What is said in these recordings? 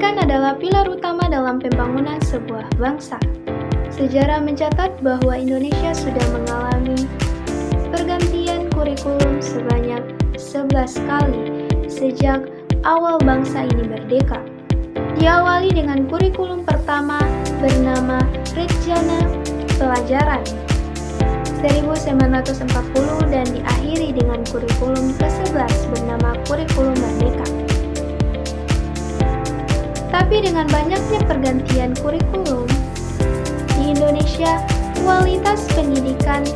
Pendidikan adalah pilar utama dalam pembangunan sebuah bangsa. Sejarah mencatat bahwa Indonesia sudah mengalami pergantian kurikulum sebanyak 11 kali sejak awal bangsa ini merdeka. Diawali dengan kurikulum pertama bernama Rejana Pelajaran 1940 dan diakhiri dengan kurikulum ke-11 bernama Kurikulum Merdeka. Tapi dengan banyaknya pergantian kurikulum di Indonesia, kualitas pendidikan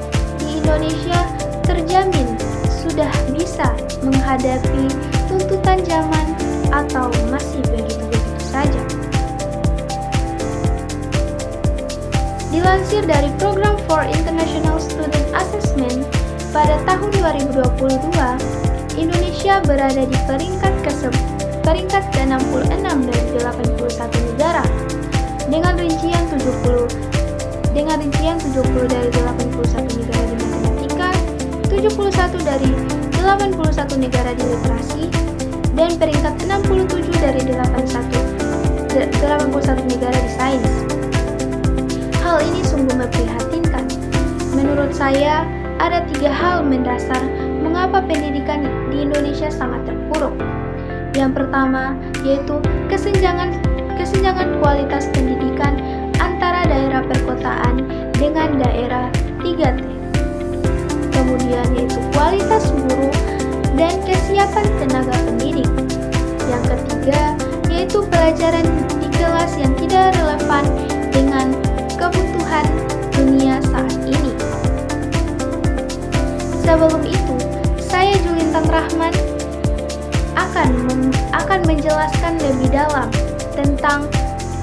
di Indonesia terjamin sudah bisa menghadapi tuntutan zaman atau masih begitu-begitu saja. Dilansir dari Program for International Student Assessment, pada tahun 2022, Indonesia berada di peringkat ke-66 dari 81 negara dengan rincian 70 dari 81 negara di matematika, 71 dari 81 negara di literasi, dan peringkat 67 dari 81 negara di sains. Hal ini sungguh memprihatinkan. Menurut saya, ada 3 hal mendasar mengapa pendidikan di Indonesia sangat terpuruk. Yang pertama, yaitu kesenjangan kualitas pendidikan antara daerah perkotaan dengan daerah 3T. Kemudian yaitu kualitas guru dan kesiapan tenaga pendidik. Yang ketiga, yaitu pelajaran di kelas yang tidak relevan dengan kebutuhan dunia saat ini. Sebelum itu, saya Julintang Rahman akan menjelaskan lebih dalam tentang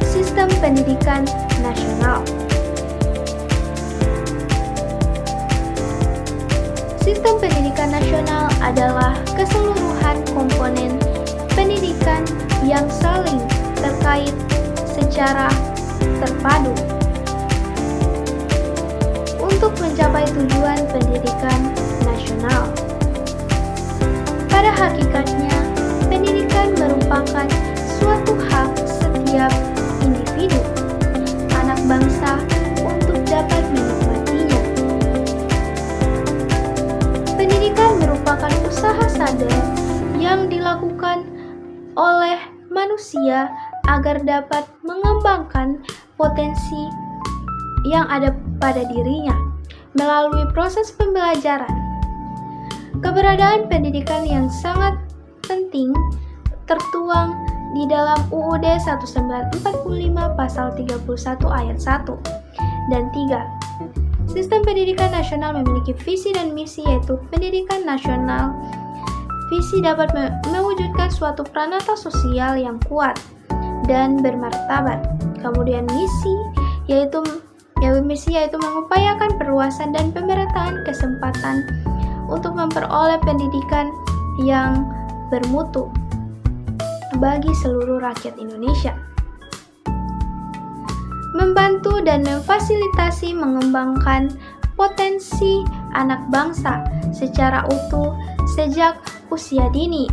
sistem pendidikan nasional. Sistem pendidikan nasional adalah keseluruhan komponen pendidikan yang saling terkait secara terpadu untuk mencapai tujuan pendidikan nasional. Pada hakikatnya, pendidikan merupakan suatu hak setiap individu, anak bangsa, untuk dapat menikmatinya. Pendidikan merupakan usaha sadar yang dilakukan oleh manusia agar dapat mengembangkan potensi yang ada pada dirinya melalui proses pembelajaran. Keberadaan pendidikan yang sangat penting tertuang di dalam UUD 1945 pasal 31 ayat 1 dan 3. Sistem pendidikan nasional memiliki visi dan misi, yaitu pendidikan nasional. Visi dapat mewujudkan suatu pranata sosial yang kuat dan bermartabat. Kemudian misi yaitu mengupayakan perluasan dan pemerataan kesempatan untuk memperoleh pendidikan yang bermutu bagi seluruh rakyat Indonesia. Membantu dan memfasilitasi mengembangkan potensi anak bangsa secara utuh sejak usia dini.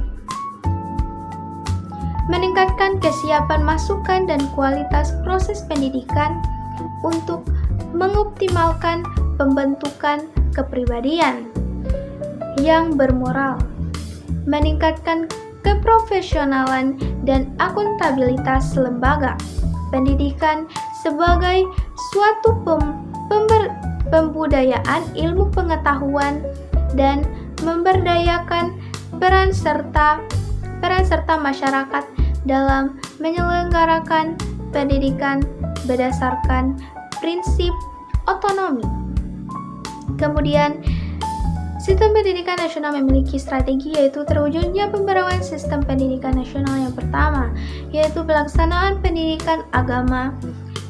Meningkatkan kesiapan masukan dan kualitas proses pendidikan untuk mengoptimalkan pembentukan kepribadian yang bermoral, meningkatkan keprofesionalan dan akuntabilitas lembaga pendidikan sebagai suatu pembudayaan ilmu pengetahuan dan memberdayakan peran serta masyarakat dalam menyelenggarakan pendidikan berdasarkan prinsip otonomi. Kemudian, sistem pendidikan nasional memiliki strategi, yaitu terwujudnya pembaruan sistem pendidikan nasional yang pertama, yaitu pelaksanaan pendidikan agama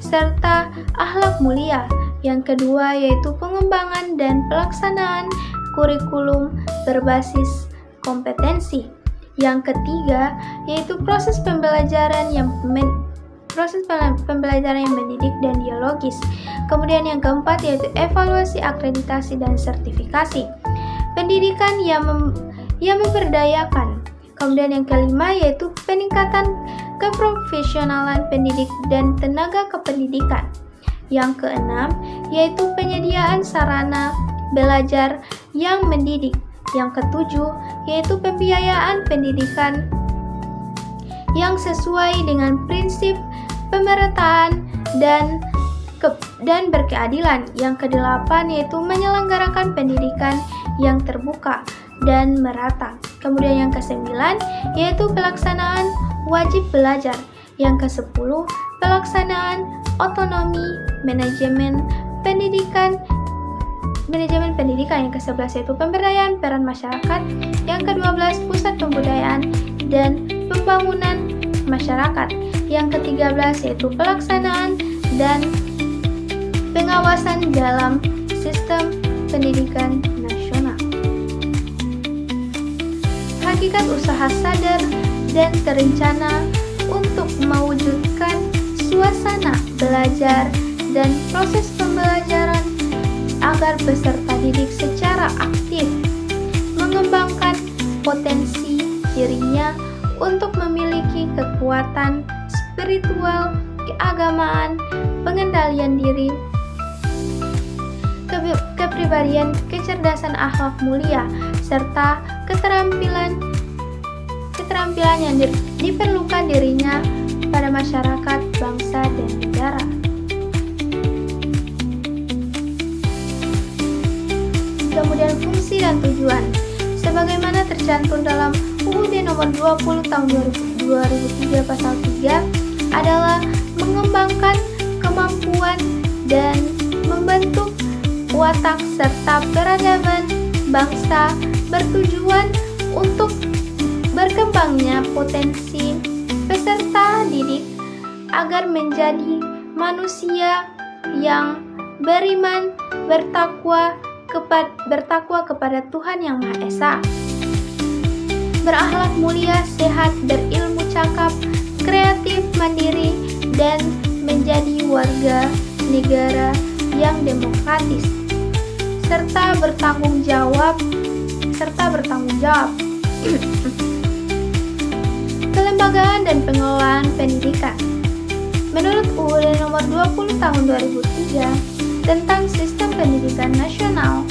serta akhlak mulia. Yang kedua, yaitu pengembangan dan pelaksanaan kurikulum berbasis kompetensi. Yang ketiga, yaitu proses pembelajaran yang mendidik dan dialogis. Kemudian yang keempat, yaitu evaluasi, akreditasi, dan sertifikasi. Pendidikan yang memberdayakan. Kemudian yang kelima, yaitu peningkatan keprofesionalan pendidik dan tenaga kependidikan. Yang keenam, yaitu penyediaan sarana belajar yang mendidik. Yang ketujuh, yaitu pembiayaan pendidikan yang sesuai dengan prinsip pemerataan dan berkeadilan. Yang kedelapan, yaitu menyelenggarakan pendidikan yang terbuka dan merata. Kemudian yang kesembilan, yaitu pelaksanaan wajib belajar. Yang kesepuluh, pelaksanaan otonomi manajemen pendidikan. Yang ke-11 yaitu pemberdayaan peran masyarakat. Yang ke-12 pusat pembudayaan dan pembangunan masyarakat. Yang ke-13 yaitu pelaksanaan dan pengawasan dalam sistem pendidikan nasional. Hakikat usaha sadar dan terencana untuk mewujudkan suasana belajar dan proses pembelajaran agar peserta didik secara aktif mengembangkan potensi dirinya untuk memiliki kekuatan spiritual, keagamaan, pengendalian diri, kepribadian, kecerdasan akhlak mulia, serta keterampilan yang diperlukan dirinya pada masyarakat, bangsa, dan negara. Kemudian fungsi dan tujuan sebagaimana tercantum dalam UUD nomor 20 tahun 2003 pasal 3 adalah mengembangkan kemampuan dan membentuk watak serta peradaban bangsa, bertujuan untuk berkembangnya potensi peserta didik agar menjadi manusia yang beriman, bertakwa kepada Tuhan Yang Maha Esa, berakhlak mulia, sehat, berilmu cakap, kreatif, mandiri, dan menjadi warga negara yang demokratis, serta bertanggung jawab. Kelembagaan dan pengelolaan pendidikan. Menurut UUD nomor 20 tahun 2003 tentang Sistem Pendidikan Nasional,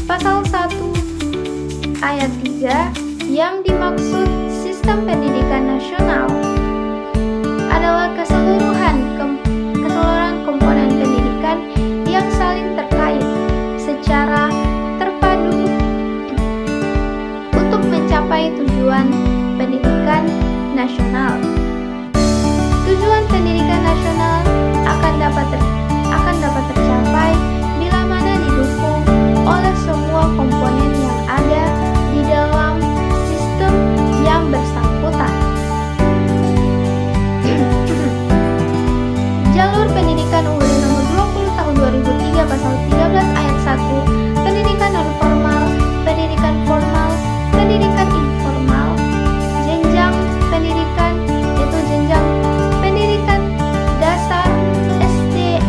pasal 1 ayat 3, yang dimaksud sistem pendidikan nasional adalah keseluruhan komponen pendidikan yang saling terkait secara terpadu untuk mencapai tujuan pendidikan nasional. Tujuan pendidikan nasional akan dapat tercapai bila mana didukung oleh semua komponen yang ada di dalam sistem yang bersangkutan. Jalur pendidikan UUD nomor 20 tahun 2003 pasal 13 ayat 1, pendidikan non formal, pendidikan formal, pendidikan informal, jenjang pendidikan yaitu jenjang pendidikan dasar SD,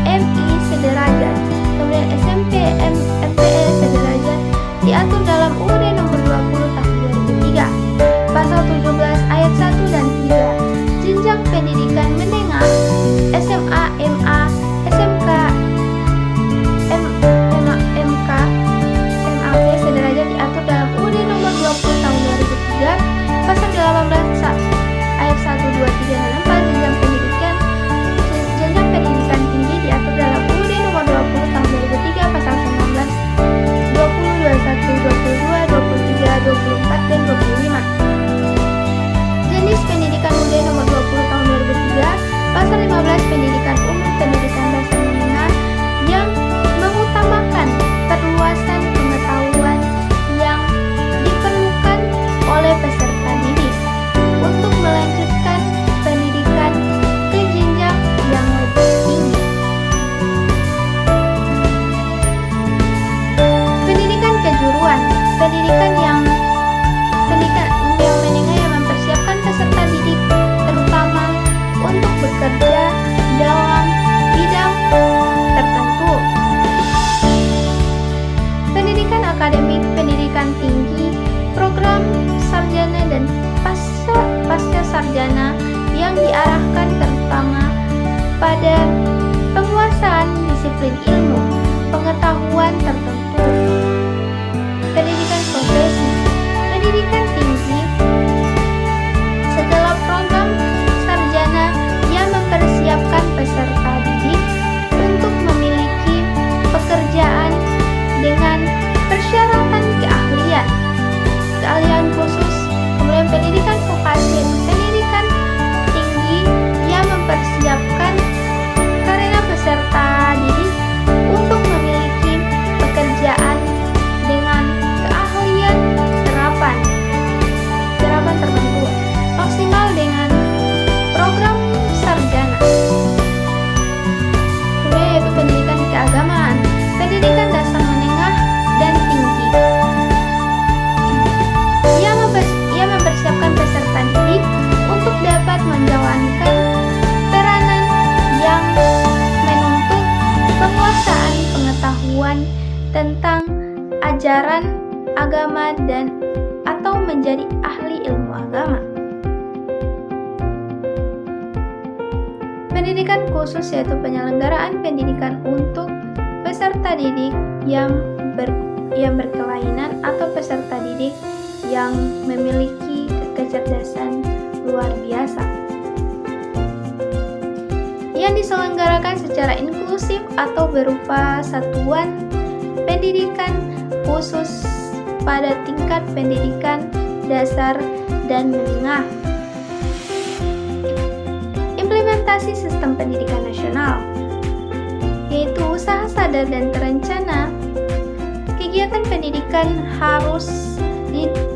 pada penguasaan disiplin ilmu, pengetahuan tertentu. Pendidikan profesi, pendidikan tinggi setelah program sarjana yang mempersiapkan peserta didik untuk memiliki pekerjaan dengan persyaratan keahlian khusus. Kemudian pendidikan vokasi, pendidikan tinggi yang mempersiapkan karena peserta didik untuk memiliki pekerjaan dengan keahlian serapan tertentu maksimal dengan program sarjana. Kemudian yaitu pendidikan keagamaan, pendidikan dasar menengah dan tinggi yang mempersiapkan peserta didik untuk dapat menjalankan peranan yang menuntut penguasaan pengetahuan tentang ajaran agama dan atau menjadi ahli ilmu agama. Pendidikan khusus yaitu penyelenggaraan pendidikan untuk peserta didik yang berkelainan atau peserta didik yang memiliki kecerdasan luar biasa, yang diselenggarakan secara inklusif atau berupa satuan pendidikan khusus pada tingkat pendidikan dasar dan menengah. Implementasi sistem pendidikan nasional yaitu usaha sadar dan terencana. Kegiatan pendidikan harus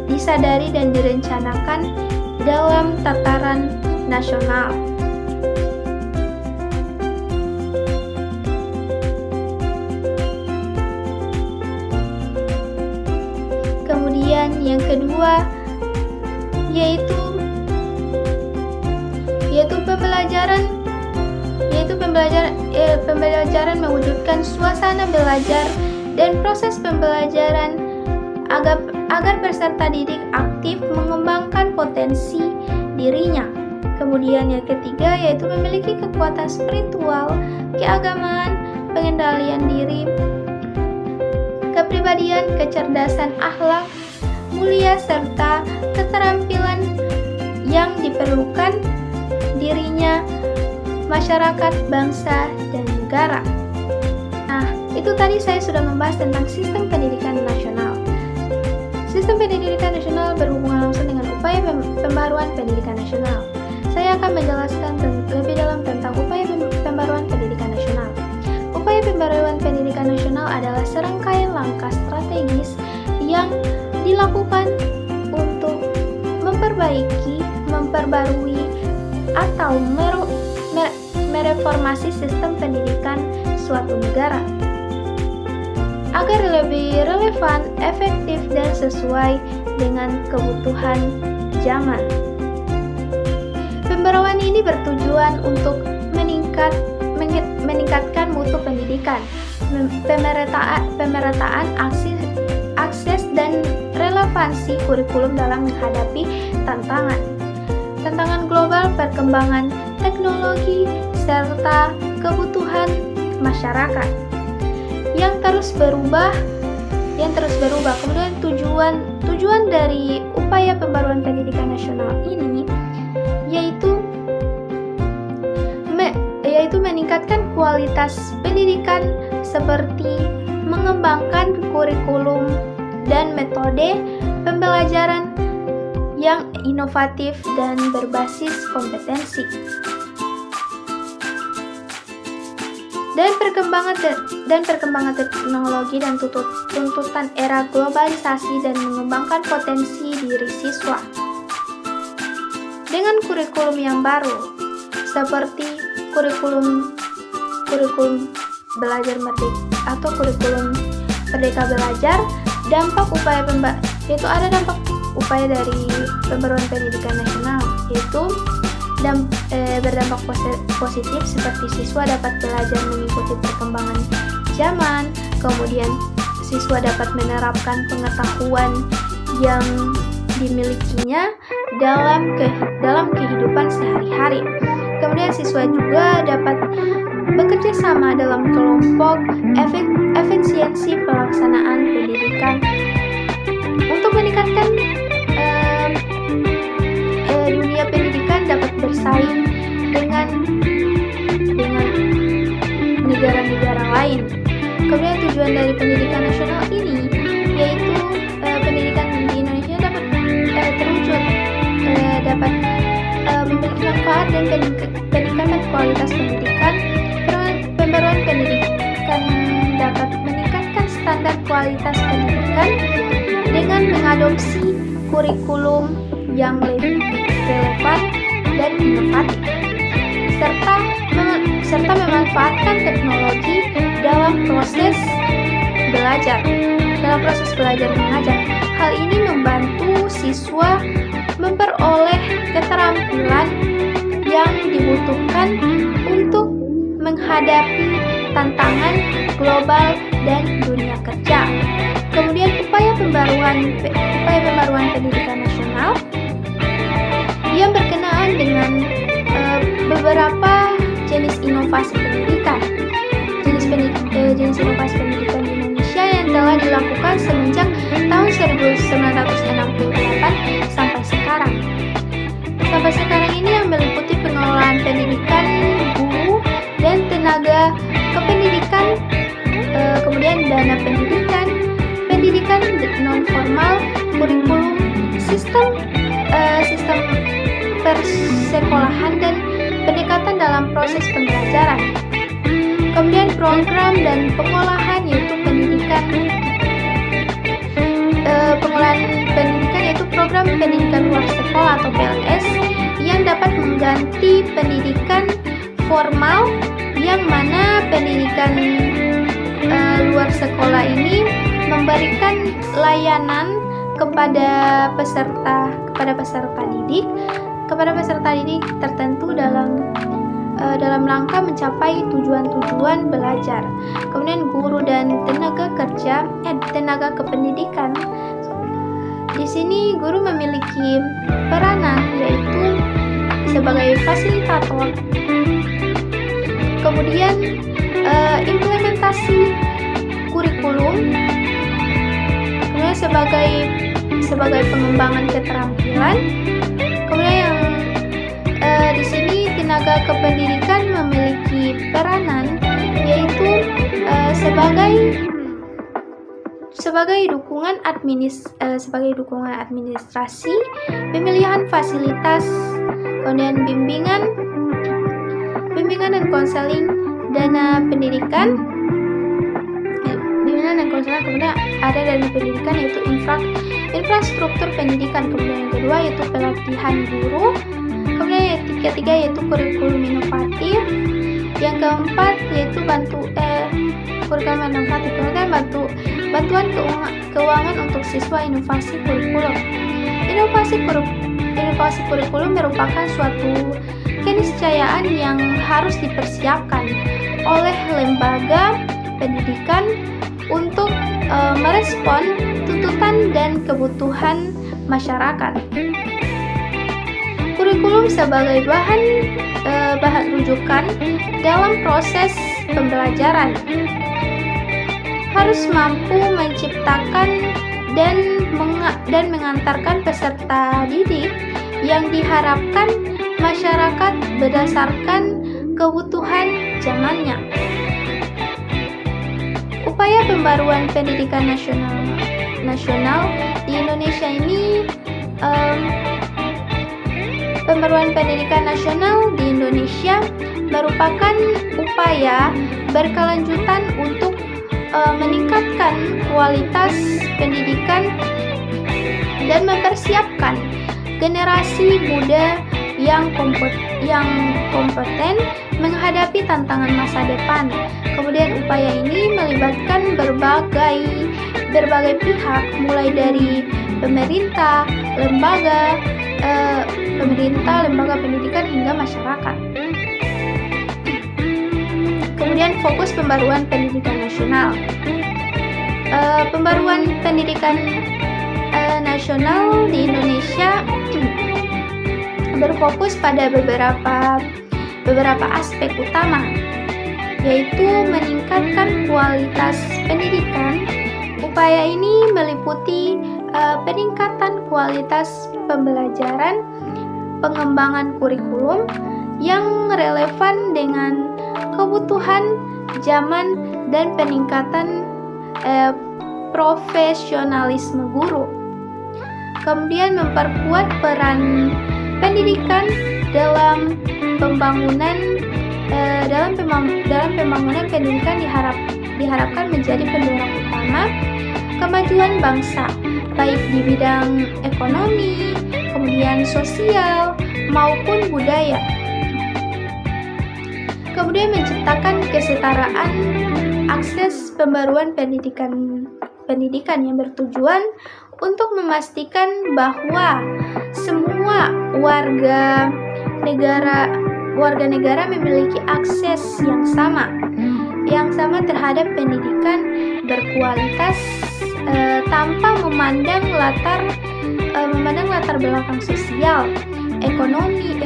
disadari dan direncanakan dalam tataran nasional. Kemudian yang kedua yaitu pembelajaran mewujudkan suasana belajar dan proses pembelajaran agar peserta didik aktif mengembangkan potensi dirinya. Kemudian yang ketiga yaitu memiliki kekuatan spiritual, keagamaan, pengendalian diri, kepribadian, kecerdasan akhlak mulia serta keterampilan yang diperlukan dirinya, masyarakat, bangsa, dan negara. Nah, itu tadi saya sudah membahas tentang sistem pendidikan nasional. Sistem pendidikan nasional berhubungan langsung dengan upaya pembaruan pendidikan nasional. Saya akan menjelaskan lebih dalam tentang upaya pembaruan pendidikan nasional. Upaya pembaruan pendidikan nasional adalah serangkaian langkah strategis yang dilakukan untuk memperbaiki, memperbarui, atau mereformasi sistem pendidikan suatu negara agar lebih relevan, efektif, dan sesuai dengan kebutuhan zaman. Pembaruan ini bertujuan untuk meningkatkan mutu pendidikan, pemerataan akses dan relevansi kurikulum dalam menghadapi tantangan global, perkembangan teknologi, serta kebutuhan masyarakat yang terus berubah. Kemudian tujuan dari upaya pembaruan pendidikan nasional ini yaitu meningkatkan kualitas pendidikan seperti mengembangkan kurikulum dan metode pembelajaran yang inovatif dan berbasis kompetensi. Dan perkembangan teknologi dan tuntutan era globalisasi dan mengembangkan potensi diri siswa. Dengan kurikulum yang baru seperti kurikulum belajar merdeka atau kurikulum merdeka belajar, ada dampak upaya dari pembaruan pendidikan nasional yaitu berdampak positif seperti siswa dapat belajar mengikuti perkembangan zaman, kemudian siswa dapat menerapkan pengetahuan yang dimilikinya dalam kehidupan sehari-hari. Kemudian siswa juga dapat bekerja sama dalam kelompok, efisiensi pelaksanaan pendidikan. Untuk meningkatkan dunia pendidikan dapat bersaing dengan negara-negara lain. Kemudian tujuan dari pendidikan nasional ini yaitu pendidikan di Indonesia dapat terwujud, dapat memiliki manfaat dan peningkatan kualitas pendidikan. Pembaruan pendidikan dapat meningkatkan standar kualitas pendidikan dengan mengadopsi kurikulum yang lebih relevan dan inovatif, serta memanfaatkan teknologi dalam proses belajar mengajar. Hal ini membantu siswa memperoleh keterampilan yang dibutuhkan untuk menghadapi tantangan global dan dunia kerja. Kemudian upaya pembaruan pendidikan nasional yang berkenaan dengan beberapa jenis inovasi pendidikan. Jenis inovasi pendidikan di Indonesia yang telah dilakukan semenjak tahun 1968 sampai sekarang. Sampai sekarang ini yang meliputi pengelolaan pendidikan guru dan tenaga kependidikan, kemudian dana pendidikan non formal, kurikulum, sistem persekolahan dan pendekatan dalam proses pembelajaran. Kemudian program dan pengolahan yaitu program pendidikan luar sekolah atau PLS yang dapat mengganti pendidikan formal, yang mana pendidikan luar sekolah ini memberikan layanan kepada peserta didik tertentu dalam rangka mencapai tujuan belajar. Kemudian guru dan tenaga kependidikan. Di sini guru memiliki peranan yaitu sebagai fasilitator. Kemudian implementasi kurikulum, kemudian sebagai pengembangan keterampilan. Kemudian yang di sini tenaga kependidikan memiliki peranan yaitu sebagai dukungan administrasi, pemilihan fasilitas, kemudian bimbingan dan konseling, dana pendidikan, kemudian ada dana pendidikan yaitu infrastruktur pendidikan. Kemudian yang kedua yaitu pelatihan guru. Kemudian yang ketiga yaitu kurikulum inovatif. Yang keempat yaitu kurikulum inovatif. Kemudian bantuan keuangan untuk siswa, inovasi kurikulum. Inovasi kurikulum merupakan suatu keniscayaan yang harus dipersiapkan oleh lembaga pendidikan untuk merespon tuntutan dan kebutuhan masyarakat. Kurikulum sebagai bahan rujukan dalam proses pembelajaran harus mampu menciptakan dan mengantarkan peserta didik yang diharapkan masyarakat berdasarkan kebutuhan zamannya. Upaya pembaruan pendidikan nasional di Indonesia ini pembaruan pendidikan nasional di Indonesia merupakan upaya berkelanjutan untuk meningkatkan kualitas pendidikan dan mempersiapkan generasi muda yang kompeten menghadapi tantangan masa depan. Kemudian upaya ini melibatkan berbagai pihak, mulai dari pemerintah, lembaga pendidikan hingga masyarakat. Kemudian fokus pembaruan pendidikan nasional. Pembaruan pendidikan nasional di Indonesia berfokus pada beberapa beberapa aspek utama, yaitu meningkatkan kualitas pendidikan. Upaya ini meliputi peningkatan kualitas pembelajaran, pengembangan kurikulum yang relevan dengan kebutuhan zaman, dan peningkatan profesionalisme guru. Kemudian memperkuat peran pendidikan dalam pembangunan pendidikan diharapkan menjadi pendorong utama kemajuan bangsa, baik di bidang ekonomi, kemudian sosial, maupun budaya. Kemudian menciptakan kesetaraan akses pembaruan pendidikan yang bertujuan untuk memastikan bahwa semua warga negara memiliki akses yang sama terhadap pendidikan berkualitas tanpa memandang latar belakang sosial ekonomi,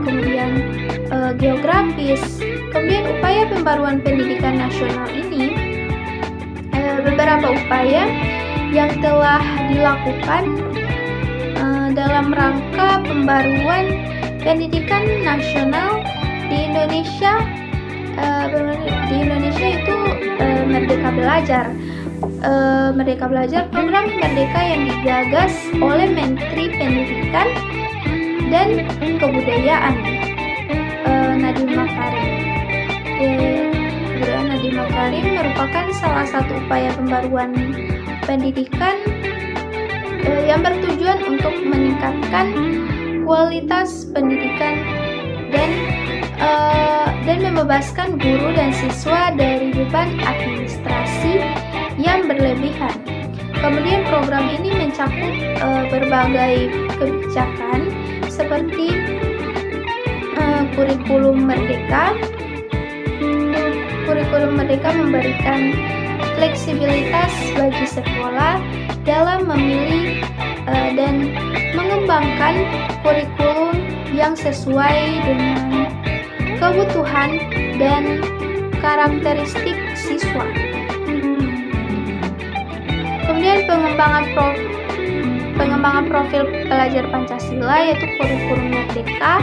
kemudian geografis. Kemudian upaya pembaruan pendidikan nasional ini, beberapa upaya yang telah dilakukan dalam rangka pembaruan pendidikan nasional di Indonesia. Itu Merdeka Belajar. Program Merdeka yang digagas oleh Menteri Pendidikan dan Kebudayaan Nadiem Makarim. Nadiem Makarim merupakan salah satu upaya pembaruan pendidikan yang bertujuan untuk meningkatkan kualitas pendidikan dan membebaskan guru dan siswa dari beban administrasi yang berlebihan. Kemudian program ini mencakup berbagai kebijakan seperti kurikulum Merdeka. Kurikulum Merdeka memberikan fleksibilitas bagi sekolah dalam memilih dan mengembangkan kurikulum yang sesuai dengan kebutuhan dan karakteristik siswa. Kemudian pengembangan profil pelajar Pancasila, yaitu kurikulum Merdeka,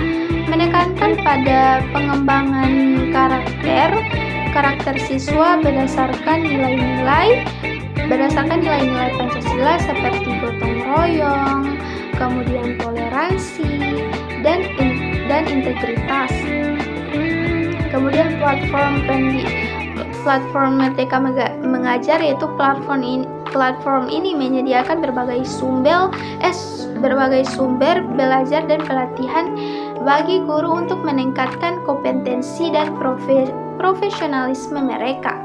menekankan pada pengembangan karakter siswa berdasarkan nilai-nilai Pancasila seperti gotong royong, kemudian toleransi dan integritas. Kemudian platform Merdeka Mengajar, yaitu platform ini menyediakan berbagai sumber belajar dan pelatihan bagi guru untuk meningkatkan kompetensi dan profesionalisme mereka.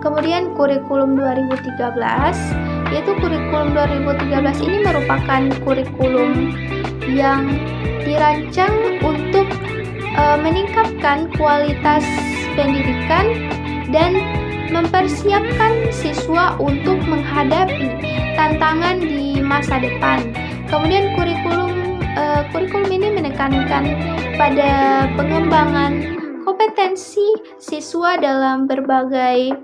Kemudian kurikulum 2013, yaitu kurikulum 2013 ini merupakan kurikulum yang dirancang untuk meningkatkan kualitas pendidikan dan mempersiapkan siswa untuk menghadapi tantangan di masa depan. Kemudian kurikulum ini menekankan pada pengembangan kompetensi siswa dalam berbagai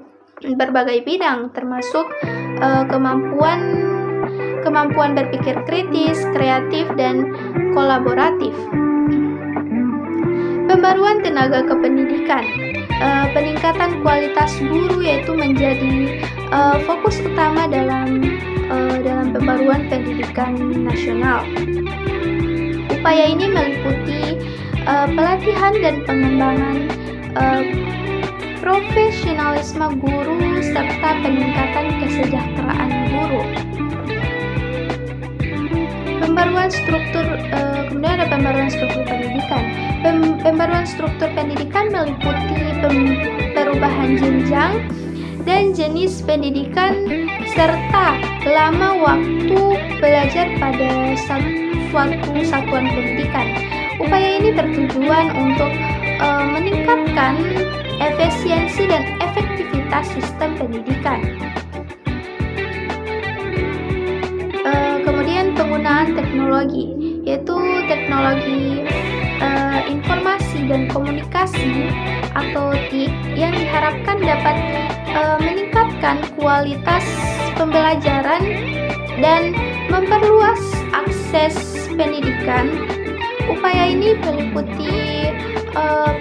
bidang, termasuk kemampuan berpikir kritis, kreatif, dan kolaboratif. Pembaruan tenaga kependidikan, peningkatan kualitas guru yaitu menjadi fokus utama dalam pembaruan pendidikan nasional. Upaya ini meliputi pelatihan dan pengembangan profesionalisme guru serta peningkatan kesejahteraan guru. Kemudian ada pembaruan struktur pendidikan. Pembaruan struktur pendidikan meliputi perubahan jenjang dan jenis pendidikan serta lama waktu belajar pada suatu satuan pendidikan. Upaya ini bertujuan untuk meningkatkan efisiensi dan efektivitas sistem pendidikan. Kemudian penggunaan teknologi, yaitu teknologi informasi dan komunikasi atau TIK yang diharapkan dapat meningkatkan kualitas pembelajaran dan memperluas akses pendidikan. Upaya ini meliputi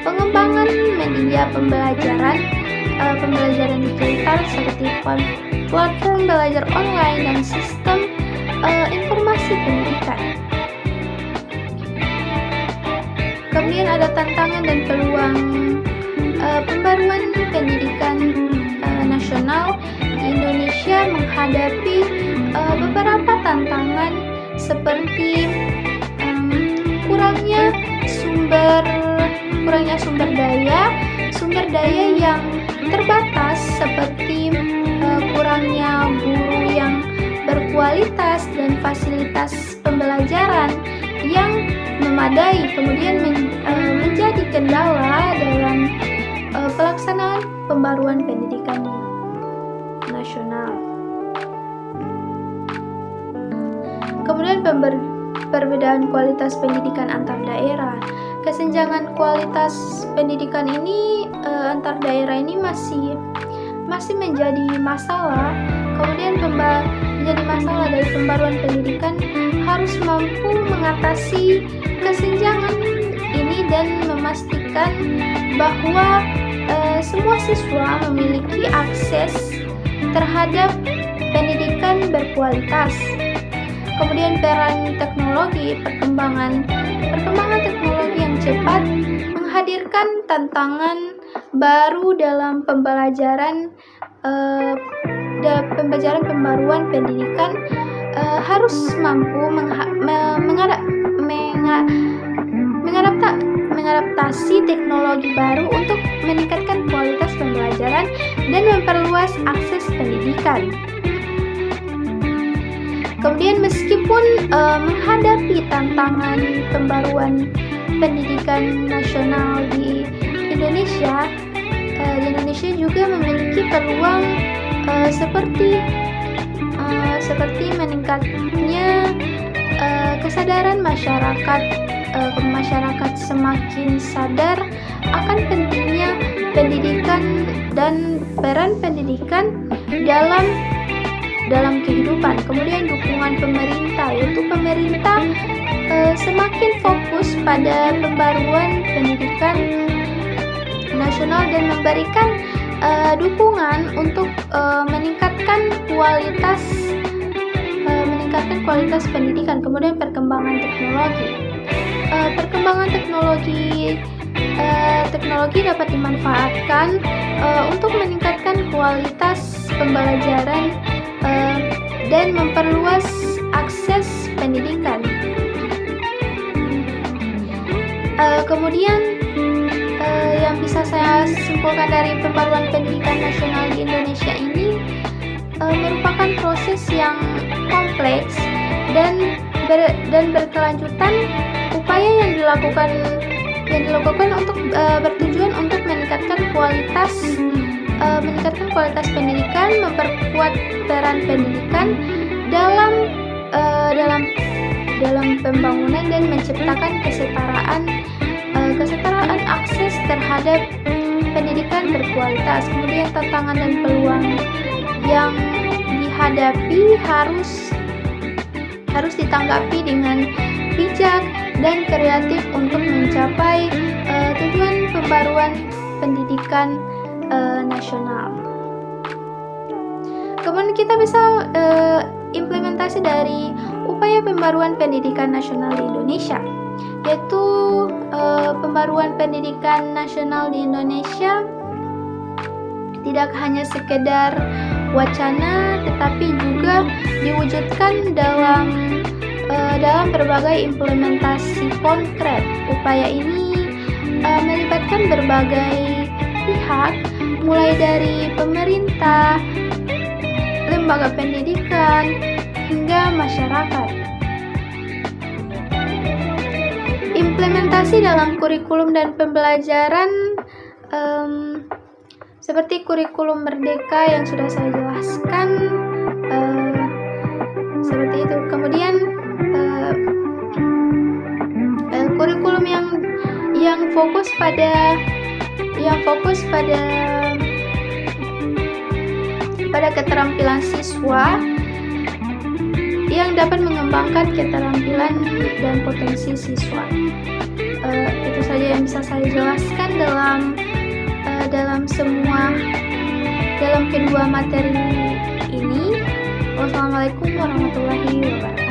pengembangan media pembelajaran digital seperti platform belajar online dan sistem informasi pendidikan. Kemudian ada tantangan dan peluang pembaruan pendidikan nasional di Indonesia menghadapi beberapa tantangan seperti kurangnya sumber daya yang terbatas seperti kurangnya guru yang berkualitas dan fasilitas pembelajaran yang memadai, kemudian menjadi kendala dalam pelaksanaan pembaruan pendidikan nasional. Kemudian perbedaan kualitas pendidikan antar daerah. Kesenjangan kualitas pendidikan ini antar daerah ini masih menjadi masalah. Kemudian menjadi masalah dari pembaruan pendidikan harus mampu mengatasi kesenjangan ini dan memastikan bahwa semua siswa memiliki akses terhadap pendidikan berkualitas. Kemudian peran teknologi, perkembangan teknologi yang cepat menghadirkan tantangan baru dalam pembelajaran pembaruan pendidikan harus mampu mengadaptasi teknologi baru untuk meningkatkan kualitas pembelajaran dan memperluas akses pendidikan. Kemudian meskipun menghadapi tantangan pembaruan pendidikan nasional di Indonesia juga memiliki peluang seperti meningkatnya kesadaran masyarakat semakin sadar akan pentingnya pendidikan dan peran pendidikan dalam kehidupan. Kemudian dukungan pemerintah, yaitu pemerintah semakin fokus pada pembaruan pendidikan nasional dan memberikan dukungan untuk meningkatkan kualitas pendidikan. Kemudian perkembangan teknologi dapat dimanfaatkan untuk meningkatkan kualitas pembelajaran dan memperluas akses pendidikan. Kemudian yang bisa saya simpulkan dari pembaruan pendidikan nasional di Indonesia ini merupakan proses yang kompleks dan berkelanjutan. Upaya yang dilakukan untuk bertujuan untuk meningkatkan kualitas pendidikan, memperkuat peran pendidikan dalam pembangunan dan menciptakan kesetaraan akses terhadap pendidikan berkualitas. Kemudian tantangan dan peluang yang dihadapi harus ditanggapi dengan bijak dan kreatif untuk mencapai tujuan pembaruan pendidikan nasional. Kemudian kita bisa implementasi dari upaya pembaruan pendidikan nasional di Indonesia, yaitu pembaruan pendidikan nasional di Indonesia tidak hanya sekedar wacana, tetapi juga diwujudkan dalam berbagai implementasi konkret. Upaya ini melibatkan berbagai pihak, mulai dari pemerintah, lembaga pendidikan, hingga masyarakat. Implementasi dalam kurikulum dan pembelajaran seperti kurikulum Merdeka yang sudah saya jelaskan, seperti itu. Kemudian fokus pada keterampilan siswa yang dapat mengembangkan keterampilan dan potensi siswa. Itu saja yang bisa saya jelaskan dalam kedua materi ini. Wassalamualaikum warahmatullahi wabarakatuh.